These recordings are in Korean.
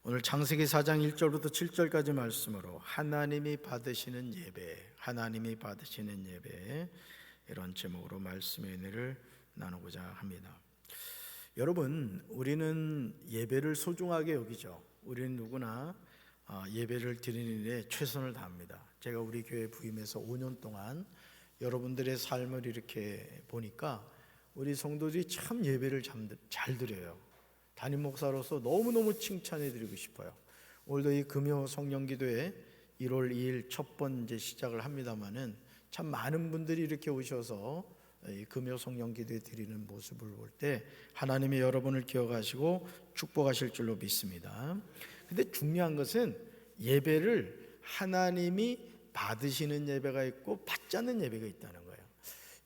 오늘 창세기 4장 1절부터 7절까지 말씀으로 하나님이 받으시는 예배, 하나님이 받으시는 예배, 이런 제목으로 말씀의 은혜를 나누고자 합니다. 여러분, 우리는 예배를 소중하게 여기죠. 우리는 누구나 예배를 드리는 일에 최선을 다합니다. 제가 우리 교회 부임해서 5년 동안 여러분들의 삶을 이렇게 보니까 우리 성도들이 참 예배를 잘 드려요. 담임 목사로서 너무너무 칭찬해 드리고 싶어요. 오늘도 이 금요 성령기도회 1월 2일 첫 번째 시작을 합니다마는 참 많은 분들이 이렇게 오셔서 이 금요 성령기도회 드리는 모습을 볼 때 하나님이 여러분을 기억하시고 축복하실 줄로 믿습니다. 근데 중요한 것은 예배를 하나님이 받으시는 예배가 있고 받지 않는 예배가 있다는 거예요.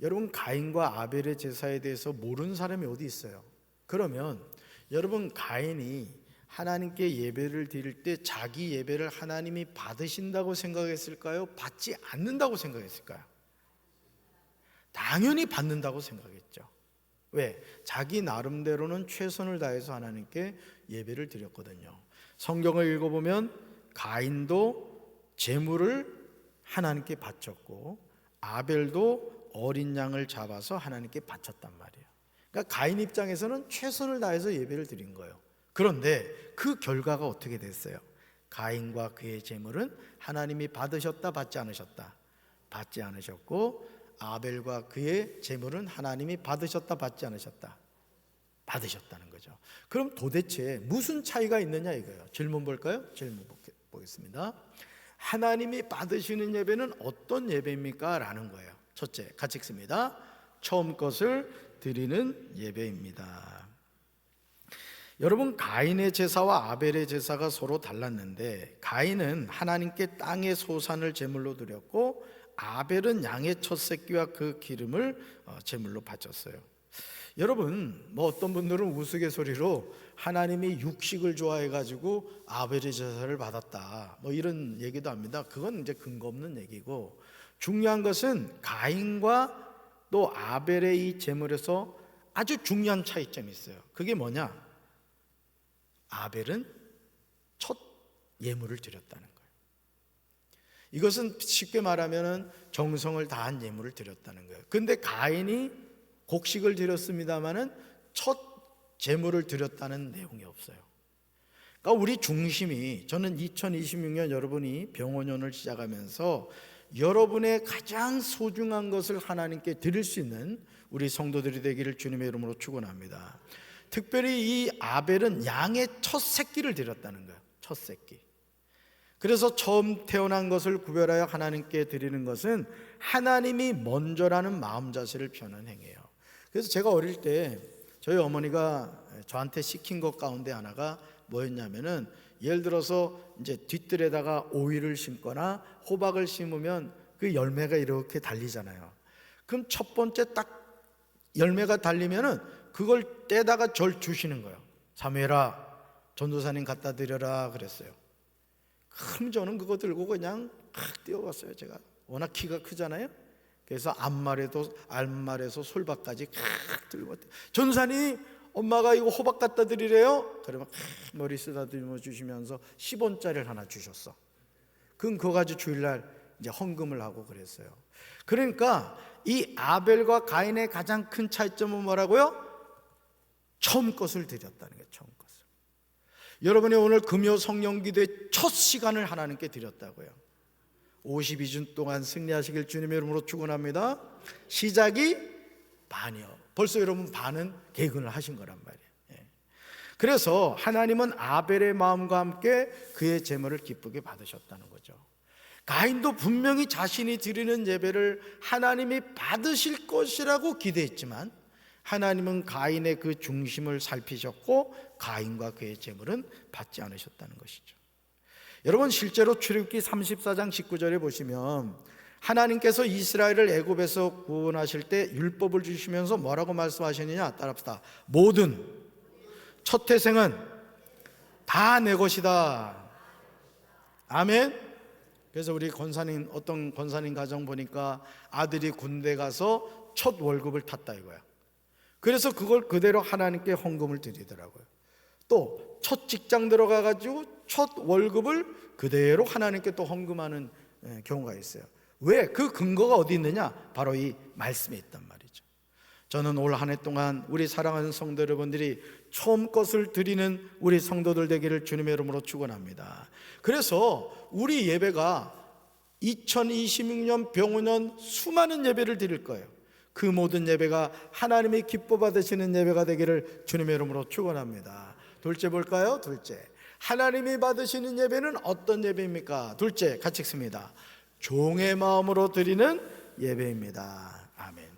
여러분, 가인과 아벨의 제사에 대해서 모르는 사람이 어디 있어요? 그러면 여러분, 가인이 하나님께 예배를 드릴 때 자기 예배를 하나님이 받으신다고 생각했을까요? 받지 않는다고 생각했을까요? 당연히 받는다고 생각했죠. 왜? 자기 나름대로는 최선을 다해서 하나님께 예배를 드렸거든요. 성경을 읽어보면 가인도 제물을 하나님께 바쳤고 아벨도 어린 양을 잡아서 하나님께 바쳤단 말이에요. 그러니까 가인 입장에서는 최선을 다해서 예배를 드린 거예요. 그런데 그 결과가 어떻게 됐어요? 가인과 그의 제물은 하나님이 받으셨다, 받지 않으셨다? 받지 않으셨고, 아벨과 그의 제물은 하나님이 받으셨다, 받지 않으셨다? 받으셨다는 거죠. 그럼 도대체 무슨 차이가 있느냐 이거예요. 질문 볼까요? 질문 보겠습니다. 하나님이 받으시는 예배는 어떤 예배입니까? 라는 거예요. 첫째, 같이 읽습니다. 처음 것을 드리는 예배입니다. 여러분, 가인의 제사와 아벨의 제사가 서로 달랐는데 가인은 하나님께 땅의 소산을 제물로 드렸고 아벨은 양의 첫 새끼와 그 기름을 제물로 바쳤어요. 여러분, 어떤 분들은 우스갯소리로 하나님이 육식을 좋아해가지고 아벨의 제사를 받았다, 이런 얘기도 합니다. 그건 이제 근거 없는 얘기고, 중요한 것은 가인과 또 아벨의 이 제물에서 아주 중요한 차이점이 있어요. 그게 뭐냐? 아벨은 첫 예물을 드렸다는 거예요. 이것은 쉽게 말하면 정성을 다한 예물을 드렸다는 거예요. 근데 가인이 곡식을 드렸습니다마는 첫 제물을 드렸다는 내용이 없어요. 그러니까 우리 중심이, 저는 2026년 여러분이 병원년을 시작하면서 여러분의 가장 소중한 것을 하나님께 드릴 수 있는 우리 성도들이 되기를 주님의 이름으로 축원합니다. 특별히 이 아벨은 양의 첫 새끼를 드렸다는 거예요. 첫 새끼. 그래서 처음 태어난 것을 구별하여 하나님께 드리는 것은 하나님이 먼저라는 마음 자세를 표하는 행위예요. 그래서 제가 어릴 때 저희 어머니가 저한테 시킨 것 가운데 하나가 뭐였냐면은, 예를 들어서 이제 뒷뜰에다가 오이를 심거나 호박을 심으면 그 열매가 이렇게 달리잖아요. 그럼 첫 번째 딱 열매가 달리면은 그걸 떼다가 절 주시는 거예요. 사무엘아, 전도사님 갖다 드려라 그랬어요. 그럼 저는 그거 들고 그냥 팍 뛰어갔어요. 제가 워낙 키가 크잖아요. 그래서 알말에서 솔밭까지 팍 들고, 전도사님 엄마가 이거 호박 갖다 드리래요. 그러면 머리 쓰다듬어 주시면서 10원짜리를 하나 주셨어. 그럼 그거 가지고 주일날 이제 헌금을 하고 그랬어요. 그러니까 이 아벨과 가인의 가장 큰 차이점은 뭐라고요? 처음 것을 드렸다는 거예요. 처음 것을. 여러분이 오늘 금요 성령기도의 첫 시간을 하나님께 드렸다고요. 52주 동안 승리하시길 주님의 이름으로 축원합니다. 시작이 반이요. 벌써 여러분 반은 개근을 하신 거란 말이에요. 그래서 하나님은 아벨의 마음과 함께 그의 제물을 기쁘게 받으셨다는 거죠. 가인도 분명히 자신이 드리는 예배를 하나님이 받으실 것이라고 기대했지만 하나님은 가인의 그 중심을 살피셨고 가인과 그의 제물은 받지 않으셨다는 것이죠. 여러분, 실제로 출애굽기 34장 19절에 보시면 하나님께서 이스라엘을 애굽에서 구원하실 때 율법을 주시면서 뭐라고 말씀하셨느냐? 따라합시다. 모든 첫 태생은 다 내 것이다. 아멘. 그래서 우리 권사님, 어떤 권사님 가정 보니까 아들이 군대 가서 첫 월급을 탔다 이거야. 그래서 그걸 그대로 하나님께 헌금을 드리더라고요. 또 첫 직장 들어가가지고 첫 월급을 그대로 하나님께 또 헌금하는 경우가 있어요. 왜? 그 근거가 어디 있느냐? 바로 이 말씀에 있단 말이죠. 저는 올 한 해 동안 우리 사랑하는 성도 여러분들이 처음 것을 드리는 우리 성도들 되기를 주님의 이름으로 축원합니다. 그래서 우리 예배가 2026년 병원년 수많은 예배를 드릴 거예요. 그 모든 예배가 하나님이 기뻐 받으시는 예배가 되기를 주님의 이름으로 축원합니다. 둘째 볼까요? 둘째, 하나님이 받으시는 예배는 어떤 예배입니까? 둘째, 같이 읽습니다. 종의 마음으로 드리는 예배입니다. 아멘.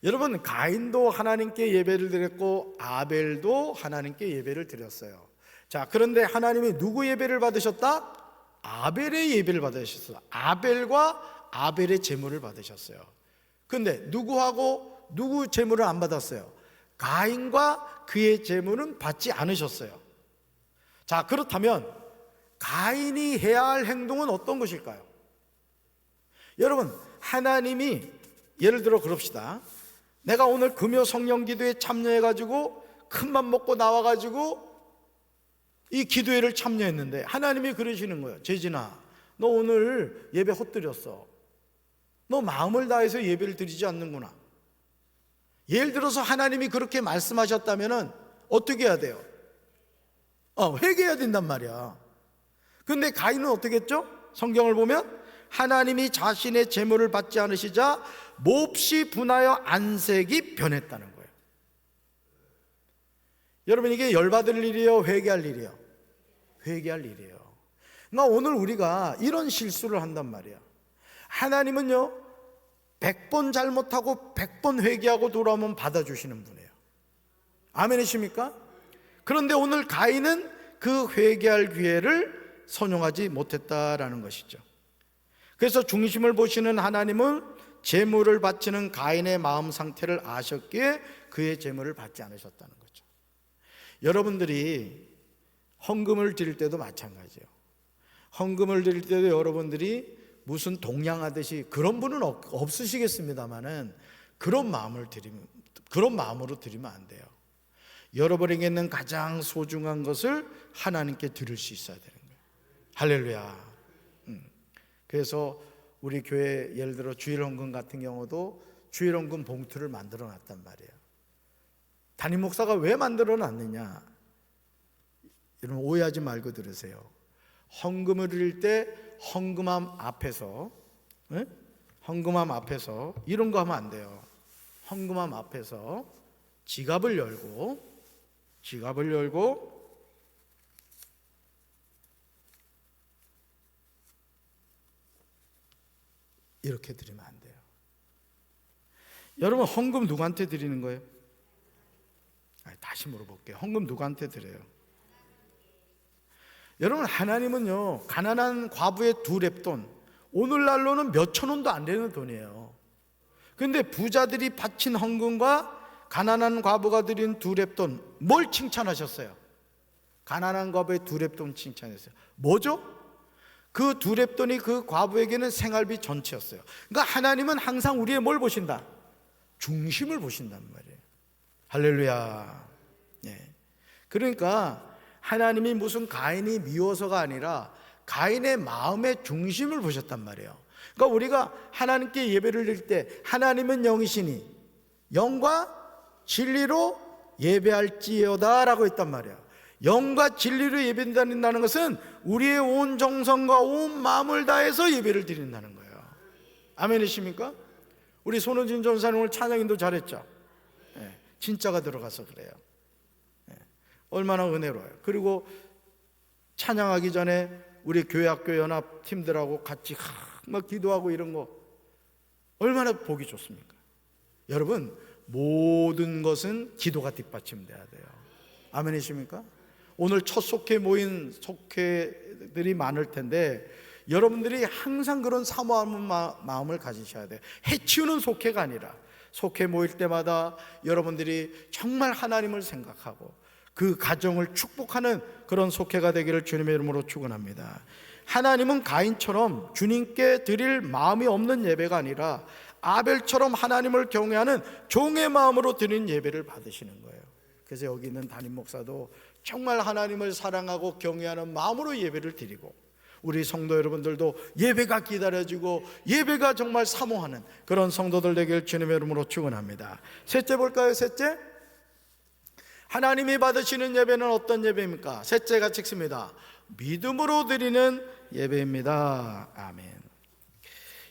여러분, 가인도 하나님께 예배를 드렸고 아벨도 하나님께 예배를 드렸어요. 자, 그런데 하나님이 누구 예배를 받으셨다? 아벨의 예배를 받으셨어요. 아벨과 아벨의 제물을 받으셨어요. 근데 누구하고 누구 제물을 안 받았어요? 가인과 그의 제물은 받지 않으셨어요. 자, 그렇다면 가인이 해야 할 행동은 어떤 것일까요? 여러분, 하나님이 예를 들어 그럽시다. 내가 오늘 금요 성령 기도에 참여해가지고 큰맘 먹고 나와가지고 이 기도회를 참여했는데 하나님이 그러시는 거예요. 재진아, 너 오늘 예배 헛드렸어. 너 마음을 다해서 예배를 드리지 않는구나. 예를 들어서 하나님이 그렇게 말씀하셨다면 어떻게 해야 돼요? 회개해야 된단 말이야. 근데 가인은 어떻게 했죠? 성경을 보면 하나님이 자신의 제물을 받지 않으시자 몹시 분하여 안색이 변했다는 거예요. 여러분, 이게 열받을 일이에요? 회개할 일이에요? 회개할 일이에요. 그러니까 오늘 우리가 이런 실수를 한단 말이야. 하나님은요 100번 잘못하고 100번 회개하고 돌아오면 받아주시는 분이에요. 아멘이십니까? 그런데 오늘 가인은 그 회개할 기회를 선용하지 못했다라는 것이죠. 그래서 중심을 보시는 하나님은 제물을 바치는 가인의 마음 상태를 아셨기에 그의 제물을 받지 않으셨다는 거죠. 여러분들이 헌금을 드릴 때도 마찬가지예요. 헌금을 드릴 때도 여러분들이 무슨 동양하듯이 그런 분은 없으시겠습니다만은 그런 마음으로 드리면 안 돼요. 여러분에게 있는 가장 소중한 것을 하나님께 드릴 수 있어야 되는 거예요. 할렐루야. 그래서 우리 교회 예를 들어 주일 헌금 같은 경우도 주일 헌금 봉투를 만들어 놨단 말이에요. 담임 목사가 왜 만들어 놨느냐? 여러분 오해하지 말고 들으세요. 헌금을 드릴 때 헌금함 앞에서 이런 거 하면 안 돼요. 헌금함 앞에서 지갑을 열고 이렇게 드리면 안 돼요. 여러분 헌금 누구한테 드리는 거예요? 다시 물어볼게요. 헌금 누구한테 드려요? 여러분 하나님은요 가난한 과부의 2렙돈, 오늘날로는 몇천 원도 안 되는 돈이에요. 그런데 부자들이 바친 헌금과 가난한 과부가 드린 2렙돈, 뭘 칭찬하셨어요? 가난한 과부의 2렙돈 칭찬했어요. 뭐죠? 그 2렙돈이 그 과부에게는 생활비 전체였어요. 그러니까 하나님은 항상 우리의 뭘 보신다? 중심을 보신단 말이에요. 할렐루야. 네. 그러니까 하나님이 무슨 가인이 미워서가 아니라 가인의 마음의 중심을 보셨단 말이에요. 그러니까 우리가 하나님께 예배를 드릴 때 하나님은 영이시니 영과 진리로 예배할지어다 라고 했단 말이에요. 영과 진리로 예배드린다는 것은 우리의 온 정성과 온 마음을 다해서 예배를 드린다는 거예요. 아멘이십니까? 우리 손호진 전사님 오늘 찬양인도 잘했죠? 네, 진짜가 들어가서 그래요. 얼마나 은혜로워요. 그리고 찬양하기 전에 우리 교회학교 연합 팀들하고 같이 막 기도하고 이런 거 얼마나 보기 좋습니까? 여러분 모든 것은 기도가 뒷받침돼야 돼요. 아멘이십니까? 오늘 첫 속회 모인 속회들이 많을 텐데 여러분들이 항상 그런 사모하는 마음을 가지셔야 돼요. 해치우는 속회가 아니라 속회 모일 때마다 여러분들이 정말 하나님을 생각하고 그 가정을 축복하는 그런 속회가 되기를 주님의 이름으로 축원합니다. 하나님은 가인처럼 주님께 드릴 마음이 없는 예배가 아니라 아벨처럼 하나님을 경외하는 종의 마음으로 드리는 예배를 받으시는 거예요. 그래서 여기 있는 담임 목사도 정말 하나님을 사랑하고 경외하는 마음으로 예배를 드리고, 우리 성도 여러분들도 예배가 기다려지고 예배가 정말 사모하는 그런 성도들 되길 주님의 이름으로 축원합니다. 셋째 볼까요? 셋째, 하나님이 받으시는 예배는 어떤 예배입니까? 셋째가 찍습니다. 믿음으로 드리는 예배입니다. 아멘.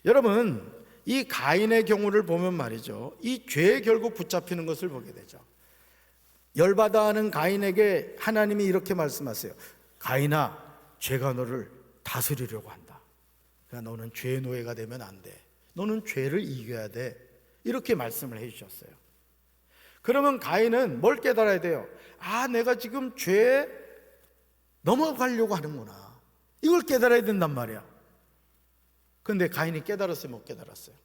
여러분, 이 가인의 경우를 보면 말이죠, 이 죄에 결국 붙잡히는 것을 보게 되죠. 열받아 하는 가인에게 하나님이 이렇게 말씀하세요. 가인아, 죄가 너를 다스리려고 한다. 그러니까 너는 죄의 노예가 되면 안 돼. 너는 죄를 이겨야 돼. 이렇게 말씀을 해 주셨어요. 그러면 가인은 뭘 깨달아야 돼요? 아, 내가 지금 죄에 넘어가려고 하는구나. 이걸 깨달아야 된단 말이야. 근데 가인이 깨달았어요? 못 깨달았어요?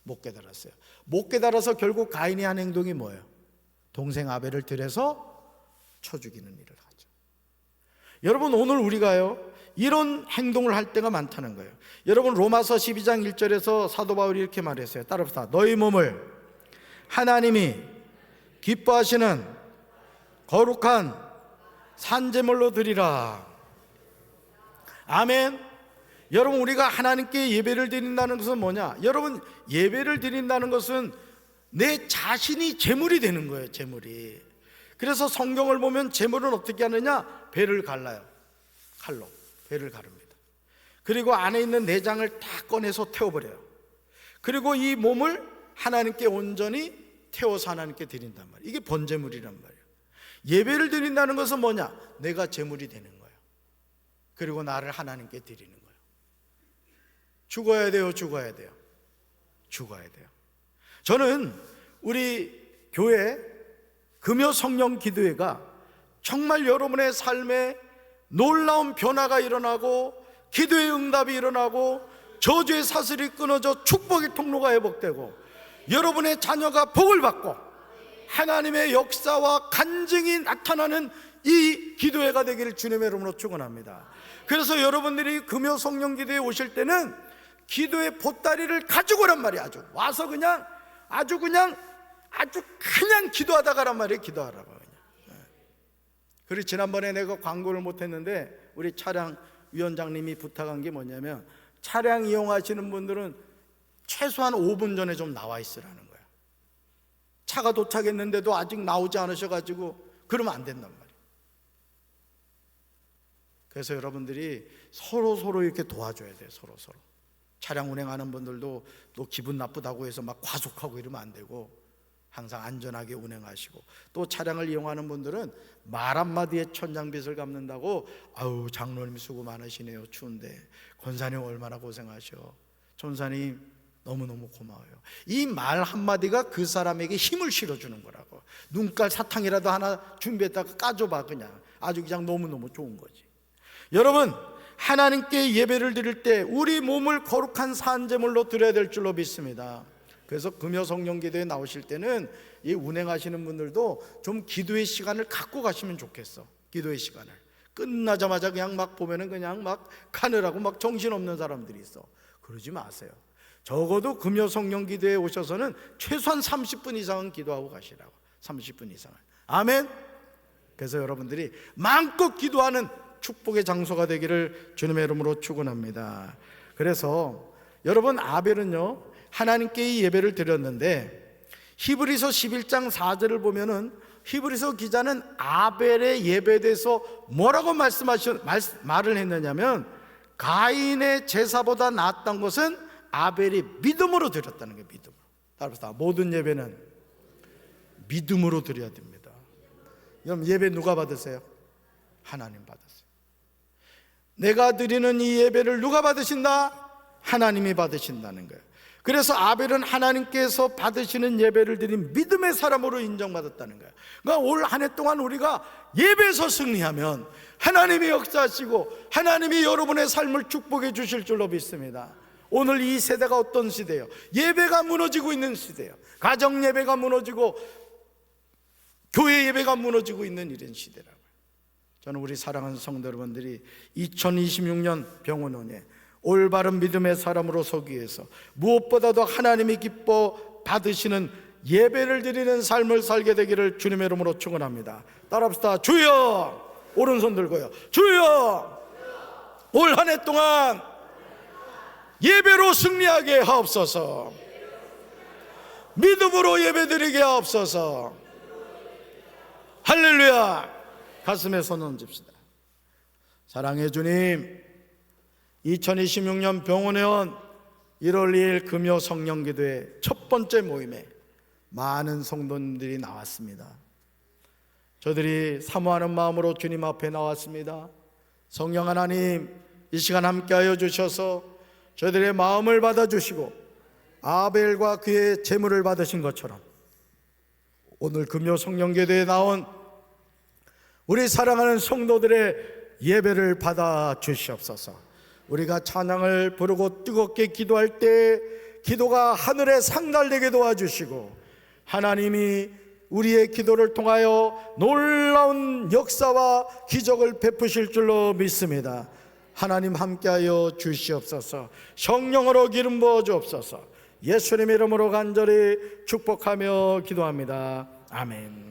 못 깨달았어요. 못 깨달아서 결국 가인이 한 행동이 뭐예요? 동생 아벨을 들여서 쳐 죽이는 일을 하죠. 여러분, 오늘 우리가요 이런 행동을 할 때가 많다는 거예요. 여러분, 로마서 12장 1절에서 사도 바울이 이렇게 말했어요. 따라합시다. 너희 몸을 하나님이 기뻐하시는 거룩한 산제물로 드리라. 아멘. 여러분, 우리가 하나님께 예배를 드린다는 것은 뭐냐? 여러분, 예배를 드린다는 것은 내 자신이 제물이 되는 거예요. 제물이. 그래서 성경을 보면 제물은 어떻게 하느냐? 배를 갈라요. 칼로 배를 가릅니다. 그리고 안에 있는 내장을 다 꺼내서 태워버려요. 그리고 이 몸을 하나님께 온전히 태워서 하나님께 드린단 말이에요. 이게 번제물이란 말이에요. 예배를 드린다는 것은 뭐냐? 내가 제물이 되는 거예요. 그리고 나를 하나님께 드리는 거예요. 죽어야 돼요? 죽어야 돼요? 죽어야 돼요. 저는 우리 교회 금요 성령 기도회가 정말 여러분의 삶에 놀라운 변화가 일어나고, 기도의 응답이 일어나고, 저주의 사슬이 끊어져 축복의 통로가 회복되고, 여러분의 자녀가 복을 받고 하나님의 역사와 간증이 나타나는 이 기도회가 되기를 주님의 이름으로 축원합니다. 그래서 여러분들이 금요 성령 기도회에 오실 때는 기도의 보따리를 가지고 오란 말이에요. 아주 와서 그냥 기도하다 가란 말이에요. 기도하라고 그냥. 그리고 지난번에 내가 광고를 못했는데 우리 차량 위원장님이 부탁한 게 뭐냐면, 차량 이용하시는 분들은 최소한 5분 전에 좀 나와 있으라는 거예요. 차가 도착했는데도 아직 나오지 않으셔가지고 그러면 안 된단 말이에요. 그래서 여러분들이 서로 이렇게 도와줘야 돼요. 서로. 차량 운행하는 분들도 또 기분 나쁘다고 해서 막 과속하고 이러면 안 되고, 항상 안전하게 운행하시고, 또 차량을 이용하는 분들은 말 한마디에 천장빚을 갚는다고, 아우 장로님 수고 많으시네요. 추운데. 권사님 얼마나 고생하셔. 전사님 너무너무 고마워요. 이 말 한마디가 그 사람에게 힘을 실어주는 거라고. 눈깔 사탕이라도 하나 준비했다가 까줘봐. 그냥 아주 그냥 너무너무 좋은 거지. 여러분, 하나님께 예배를 드릴 때 우리 몸을 거룩한 산제물로 드려야 될 줄로 믿습니다. 그래서 금요 성령 기도에 나오실 때는 이 운행하시는 분들도 좀 기도의 시간을 갖고 가시면 좋겠어. 기도의 시간을 끝나자마자 그냥 막 보면은 그냥 막 가느라고 막 정신없는 사람들이 있어. 그러지 마세요. 적어도 금요 성령 기도에 오셔서는 최소한 30분 이상은 기도하고 가시라고. 30분 이상은. 아멘. 그래서 여러분들이 마음껏 기도하는 축복의 장소가 되기를 주님의 이름으로 축원합니다. 그래서 여러분, 아벨은요 하나님께 이 예배를 드렸는데, 히브리서 11장 4절을 보면은 히브리서 기자는 아벨의 예배에 대해서 뭐라고 말을 했느냐면, 가인의 제사보다 낫던 것은 아벨이 믿음으로 드렸다는 거예요. 믿음으로. 따라서 모든 예배는 믿음으로 드려야 됩니다. 여러분, 예배 누가 받으세요? 하나님 받으세요. 내가 드리는 이 예배를 누가 받으신다? 하나님이 받으신다는 거예요. 그래서 아벨은 하나님께서 받으시는 예배를 드린 믿음의 사람으로 인정받았다는 거예요. 그러니까 올 한 해 동안 우리가 예배에서 승리하면 하나님이 역사하시고 하나님이 여러분의 삶을 축복해 주실 줄로 믿습니다. 오늘 이 세대가 어떤 시대예요? 예배가 무너지고 있는 시대예요. 가정 예배가 무너지고 교회 예배가 무너지고 있는 이런 시대라고요. 저는 우리 사랑하는 성도 여러분들이 2026년 병원원에 올바른 믿음의 사람으로 서기 위해서 무엇보다도 하나님이 기뻐 받으시는 예배를 드리는 삶을 살게 되기를 주님의 이름으로 축원합니다. 따라합시다. 주여, 오른손 들고요. 주여, 올 한 해 동안 예배로 승리하게 하옵소서. 믿음으로 예배드리게 하옵소서. 할렐루야. 가슴에 손 얹읍시다. 사랑의 주님, 2026년 병원회원 1월 2일 금요 성령기도회 첫 번째 모임에 많은 성도님들이 나왔습니다. 저들이 사모하는 마음으로 주님 앞에 나왔습니다. 성령 하나님, 이 시간 함께하여 주셔서 저들의 마음을 받아주시고 아벨과 그의 제물을 받으신 것처럼 오늘 금요 성령기도에 나온 우리 사랑하는 성도들의 예배를 받아 주시옵소서. 우리가 찬양을 부르고 뜨겁게 기도할 때 기도가 하늘에 상달되게 도와주시고 하나님이 우리의 기도를 통하여 놀라운 역사와 기적을 베푸실 줄로 믿습니다. 하나님 함께하여 주시옵소서. 성령으로 기름 부어 주옵소서. 예수님의 이름으로 간절히 축복하며 기도합니다. 아멘.